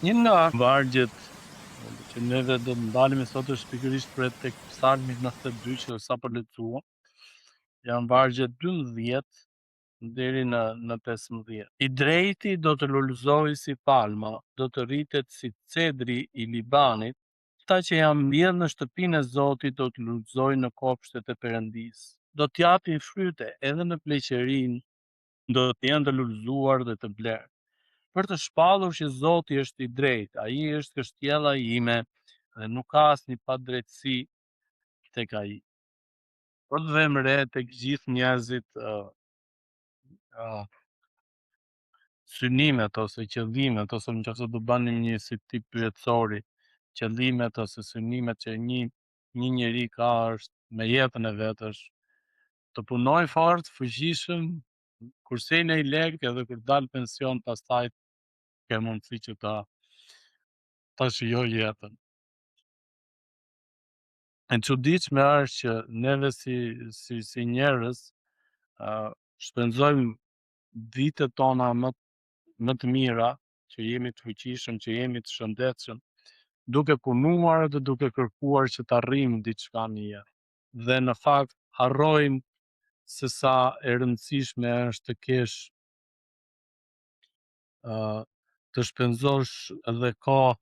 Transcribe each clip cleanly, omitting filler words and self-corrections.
Një nga vargjet që neve do të ndalemi sot është pikërisht për tek Psalmi 92 që sapo lexuam. Janë vargjet 12 deri në 15. I drejti do të lulëzojë si palma, do të rritet si cedri i Libanit. Ata që janë mbjellë në shtëpinë e Zotit do të lulëzojnë në kopshtet e Perëndisë. Do t'japin fryte edhe në pleqerinë, do të jenë të lulëzuar dhe të blerë. Për të shpallur që Zoti është i drejtë, ai është kështjella ime dhe nuk ka asnjë padrejtësi tek ai. Por të vëmë re tek gjithë njerëzit synimet ose qëllimet ose nëse do bënim një si tip pyetësori, qëllimet ose synimet që një njeri ka është me jetën e vet është të punoj fort, fuqishëm, kur sej i lek edhe kur dal pension pastaj ke mundësi që ta shijoj jetën. E çuditshme është që neve si njerëz shpenzojmë vitet tona më të mira, që jemi të fuqishëm, që jemi të shëndetshëm, duke punuar dhe duke kërkuar që të arrijmë diçka në jetë. Dhe në fakt harrojmë se sa e rëndësishme është të kesh të shpenzosh edhe kohë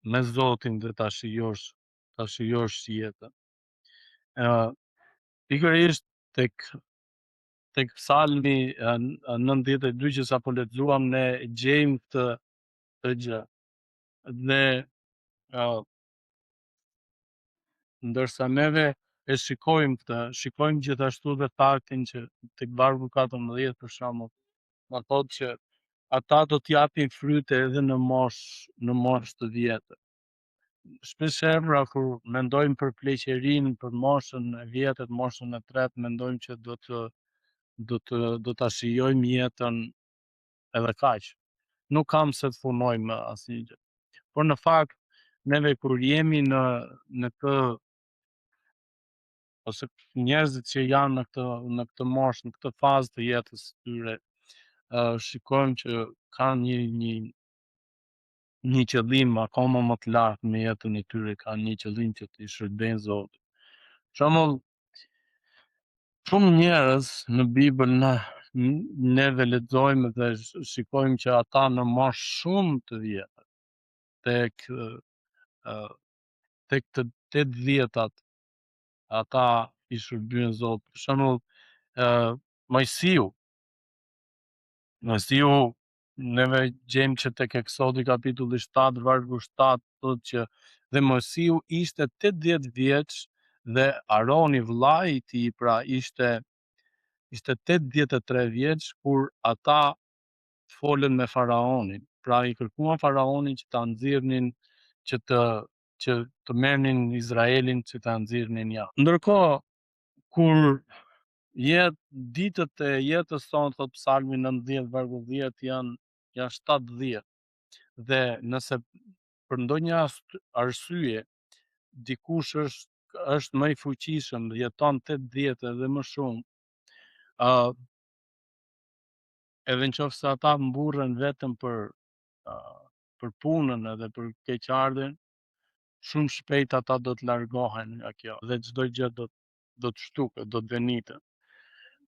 me Zotin dhe ta shijosh jetën. Pikërisht tek Psalmi 92 që sapo lexuam ne gjejmë këtë gjë. Dhe ndërsa neve e shikojmë gjithashtu dhe faktin që tek vargu 14 për shembull, na thotë që ata do t'japin fryte edhe në moshë të vjetër. Shpeshherë pra kur mendojmë për pleqerinë, për moshën e vjetër, moshën e tretë, mendojmë që do ta shijojmë jetën edhe kaq. Nuk kam se të punojmë asnjë gjë. Por në fakt neve kur jemi në këtë ose njerëzit që janë në këtë moshë, në këtë fazë të jetës së tyre, shikojmë që kanë një qëllim akoma më të lartë me jetën e tyre, kanë një qëllim që t'i shërbejnë Zotit. Për shembull, shumë njerëz në Bibël neve lexojmë dhe shikojmë që ata në moshë shumë të vjetër, tek të 80-tat, ata i shërbyen Zotit. Për shembull, Mojsiu neve gjejmë që tek Eksodi kapitulli 7 vargu 7 thotë që dhe Mojsiu ishte 80 vjeç dhe Aroni vllai i tij pra ishte 83 vjeç kur ata folën me faraonin. Pra i kërkuan faraonin që ta nxirrnin që të merrnin Izraelin që ta nxirrnin jashtë. Ndërkohë kur ditët e jetës tonë, thot Psalmi 90 vargu 10 janë 70 dhe nëse për ndonjë arsye dikush është më i fuqishëm dhe jeton 80 edhe më shumë, edhe nëse ata mburren vetëm për punën edhe për keqardhjen, shumë shpejt ata do të largohen nga kjo dhe çdo gjë do të shtuket, do të venitet.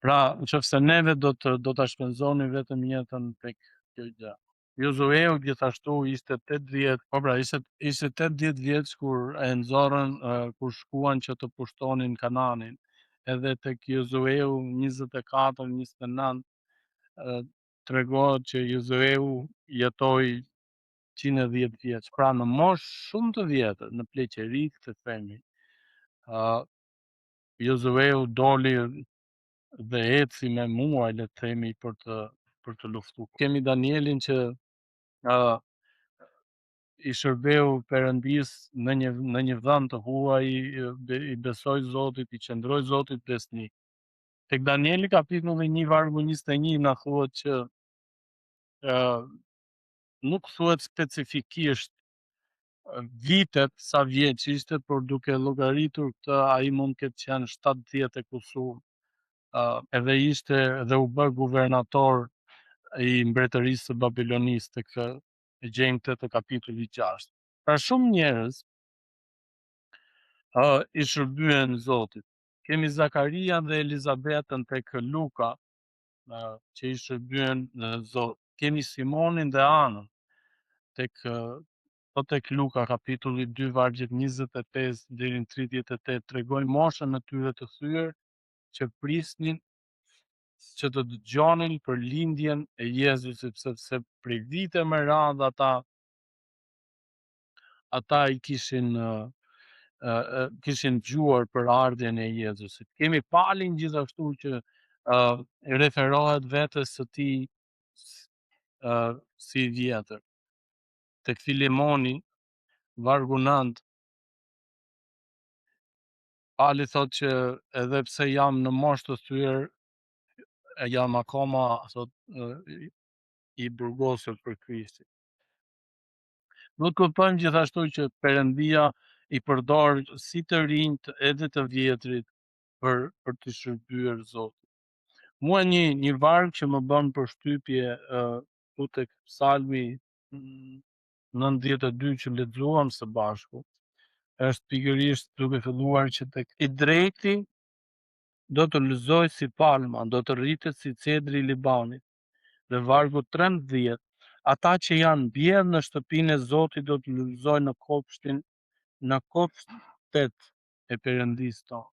Pra, nëse neve do ta shpenzonin vetëm jetën tek kjo gjë. Josueu gjithashtu ishte 80 vjeç kur e nxorën kur shkuan që të pushtonin Kananin. Edhe tek Josueu 24-29 tregohet që Josueu jetoi 110 vjeç. Pra në moshë shumë të vjetër, në pleqeri të themi, Josueu doli dhe eci me muaj le të themi për të luftuar. Kemi Danielin që i shërbeu Perëndisë në një vend të huaj, i besoi Zotit, i qëndroi Zotit besnik. Tek Danieli kapitulli 1 vargu 21 na thuhet që nuk thuhet specifikisht vitet sa vjeç ishte, por duke llogaritur këtë ai mund ketë qenë 70 e kusur. Edhe ishte dhe u bë guvernator i mbretërisë së Babilonisë e gjejmë këtë te kapitulli 6. Pra shumë njerëz i shërbyen Zotit. Kemi Zakarian dhe Elizabetën tek Luka, që i shërbyen Zotit. Kemi Simonin dhe Anën tek Luka kapitulli 2 vargjet 25 deri në 38 tregojnë moshën e tyre të thyer që prisnin që të dëgjonin për lindjen e Jezusit, sepse prej vite me radhë ata i kishin dëgjuar për ardhjen e Jezusit. Kemi Palin gjithashtu që referohet vetes së tij si i vjetër. Tek Filemoni, vargu 9, Pali thot që edhe pse jam në moshë të thyer, jam akoma i burgosur për Krishtin. Duhet kuptojmë gjithashtu që Perëndia i përdor si të rinjt edhe të vjetrit për të shërbyer Zotit. Mua një varg që më bën përshtypje tu tek Psalmi 92 që lexuam së bashku, është pikërisht duke filluar që tek i drejti do të lëzoj si palma, do të rritet si cedri i Libanit. Dhe vargu 13, ata që janë mbjellë në shtëpinë e Zotit do të lulëzojnë në kopshtet e Perëndisë tonë.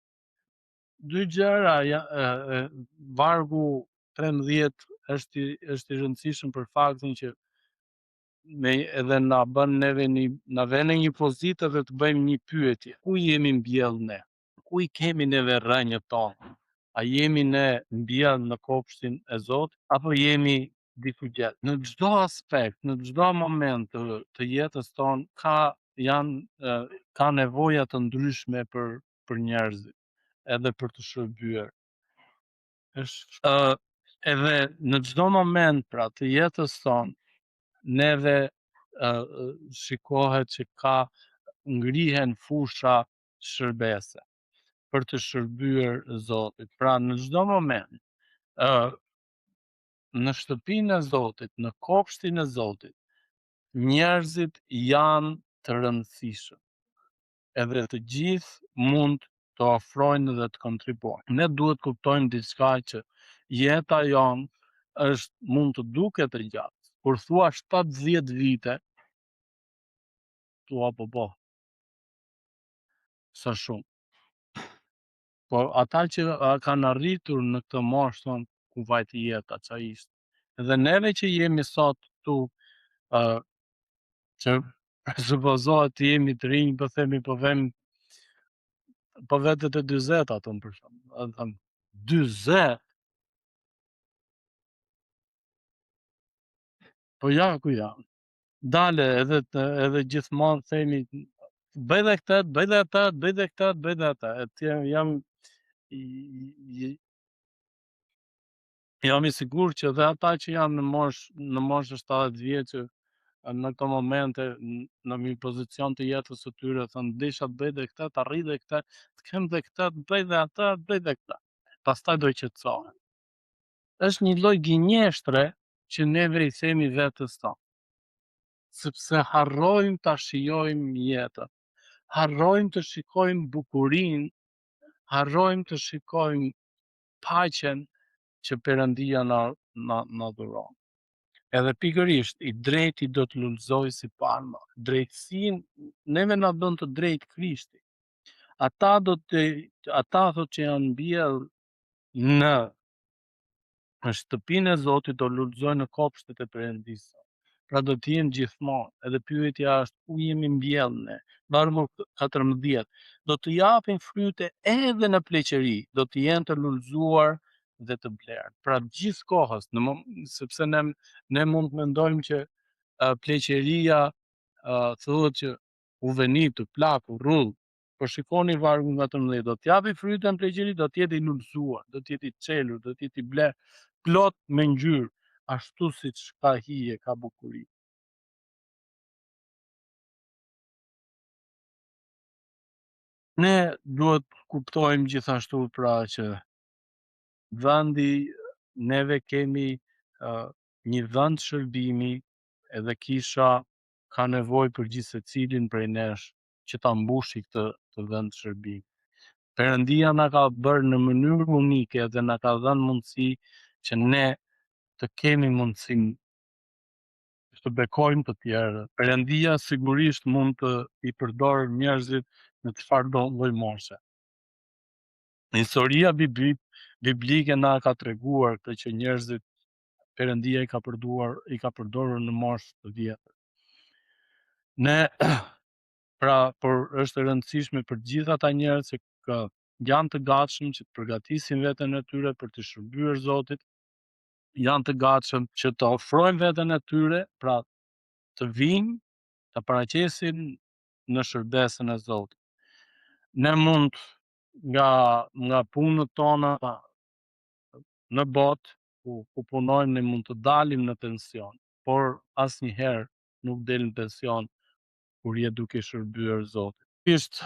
Dy gjëra, vargu 13 është i rëndësishëm për faktin që edhe na bën neve na vënë një pozitë dhe të bëjmë një pyetje. Ku jemi mbjellë ne? Ku i kemi neve rrënjët tonë? A jemi ne mbjellë në kopshtin e Zotit apo jemi diku tjetër? Në çdo aspekt, në çdo moment të jetës tonë ka nevoja të ndryshme për njerëzit, edhe për të shërbyer. Edhe në çdo moment pra të jetës tonë, neve shikohet që ngrihen fusha shërbese për të shërbyer Zotit. Pra në çdo moment, në shtëpinë e Zotit, në kopshtin e Zotit, njerëzit janë të rëndësishëm. Edhe të gjithë mund të ofrojnë dhe të kontribuojnë. Ne duhet kuptojmë diçka që jeta jonë mund të duket e gjatë. Kur thua 70 vite, thua po, sa shumë. Po ata që kanë arritur në këtë moshë thonë ku vajti jeta, ça ishte. Edhe neve që jemi sot këtu, që presupozohet të jemi të rinj, po themi po vetet e 40 ato për shembull. 40. Po ja ku janë. Dale edhe gjithmonë themi bëj dhe këtë, bëj dhe atë, bëj dhe këtë, bëj dhe atë. Jam i sigurt që dhe ata që janë në moshë 70 vjeçë në këto momente në një pozicion të jetës së tyre thonë desha të bëj dhe këtë, të arrij dhe këtë, të kem dhe këtë, të bëj dhe atë, të bëj dhe këtë. Pastaj do qetësohen. Është një lloj gënjeshtre që neve i themi vetes tonë. Sepse harrojmë ta shijojmë jetën. Harrojmë të shikojmë bukurinë, harrojmë të shikojmë paqen që Perëndia na dhuron. Edhe pikërisht i drejti do të lulëzojë si palma. Drejtësinë neve na bën të drejtë Krishti. Ata thotë që janë mbjellë në shtëpinë e Zotit do lulëzojnë në kopshtet e Perëndisë. Pra do të jenë gjithmonë. Edhe pyetja është ku jemi mbjellë ne? Vargu 14. Do të japin fryte edhe në pleqëri, do të jenë të lulëzuar dhe të blerë. Pra gjithkohës, sepse ne mund të mendojmë që pleqëria thuhet që u veni të plak, u rrull. Po shikoni vargun 14, do të japi fryte në pleqëri, do të jetë i lulëzuar, do të jetë i çelur, do të jetë i blerë, plot me ngjyrë, ashtu siç ka hije, ka bukuri. Ne duhet kuptojmë gjithashtu pra që vendi, neve kemi një vend shërbimi edhe kisha ka nevojë për gjithë secilin prej nesh që ta mbushi këtë vend shërbimi. Perëndia na ka bërë në mënyrë unike dhe na ka dhënë mundësi që ne të kemi mundësinë të bekojmë të tjerët. Perëndia sigurisht mund të i përdorë njerëzit në çfarë lloj moshe. Historia biblike na ka treguar këtë që njerëzit Perëndia i ka përdorur në moshë të vjetër. Ne por është e rëndësishme për gjithë ata njerëz që janë të gatshëm që të përgatisin veten e tyre për të shërbyer Zotit, janë të gatshëm që të ofrojnë veten e tyre, pra të vinë, të paraqesin në shërbesën e Zotit. Ne mund nga punët tona në botë ku punojmë, ne mund të dalim në pension, por asnjëherë nuk del në pension kur je duke shërbyer Zotit.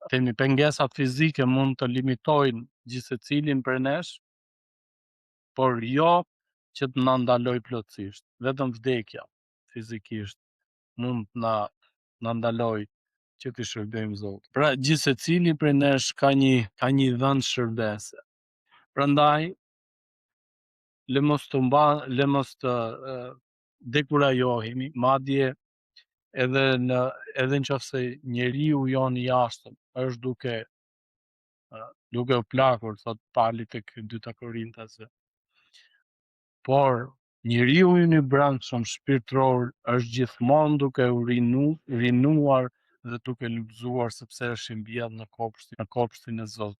Themi pengesat fizike mund të limitojnë gjithë secilin për nesh, por jo që të na ndaloj plotësisht. Vetëm vdekja fizikisht mund na ndaloj që të shërbejmë Zotit. Pra gjithë secili prej nesh ka një dhënë shërbese. Prandaj le mos të dekurajohemi, madje edhe nëse njeriu jon i jashtëm është duke u plakur, thot Pali tek 2 Korintasve. Por njeriu i brendshëm shpirtëror është gjithmonë duke u rinuar dhe duke lulëzuar sepse është i mbjellë në kopshtin e Zotit.